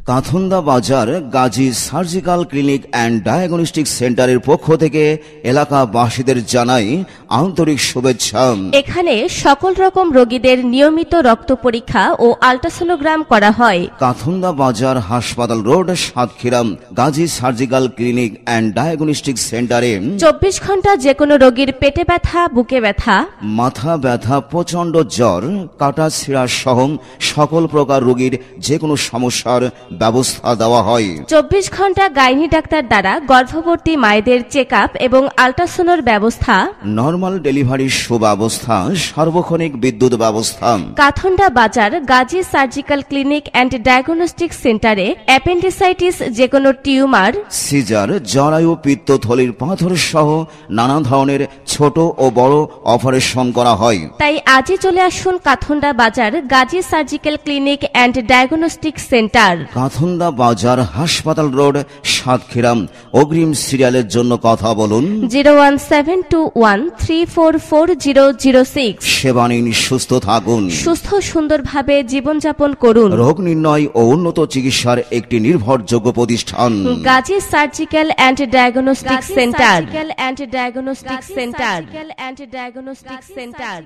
কাথুন্দা Bazar Gazi surgical clinic and diagnostic সেন্টারের পক্ষ থেকে এলাকাবাসীদের জানাই আন্তরিক শুভেচ্ছা। এখানে সকল রকম রোগীদের নিয়মিত রক্ত পরীক্ষা ও আল্ট্রাসোনোগ্রাম করা হয়। কাথুন্দা বাজার হাসপাতাল road, Satkhira Gazi surgical clinic and diagnostic সেন্টারে 24 ঘন্টা যে কোনো রোগীর পেটে ব্যথা, বুকে ব্যথা, মাথা ব্যথা, প্রচন্ড জ্বর, কাটা ছিঁড়া সহ সকল প্রকার রোগীর যে কোনো সমস্যার ব্যবস্থা দেওয়া হয়। 24 ঘন্টা গাইনি ডাক্তার দ্বারা গর্ভবতী মায়েদের চেক আপ এবং আল্ট্রাসোনোর ব্যবস্থা, নরমাল ডেলিভারির সুব্যবস্থা, সার্বক্ষণিক বিদ্যুৎ ব্যবস্থা। কাথুন্দা Bazar Gazi surgical clinic and diagnostic সেন্টারে অ্যাপেন্ডিসাইটিস, যে কোনো টিউমার, সিজার, জরায়ু, পিত্তথলির পাথর সহ নানা ধরনের ছোট ও বড় অপারেশন করা হয়। তাই আজই চলে আসুন Kathunda Bazar Gazi surgical clinic and diagnostic centre, Kathunda Bazar হাসপাতাল রোড, সাতক্ষীরা। অগ্রিম সিরিয়ালের জন্য কথা বলুন 01721344006। সেবা নিন, সুস্থ থাকুন, সুস্থ সুন্দরভাবে জীবনযাপন করুন। রোগ নির্ণয় ও উন্নত চিকিৎসার একটি নির্ভরযোগ্য প্রতিষ্ঠান Gazi surgical and diagnostic centre.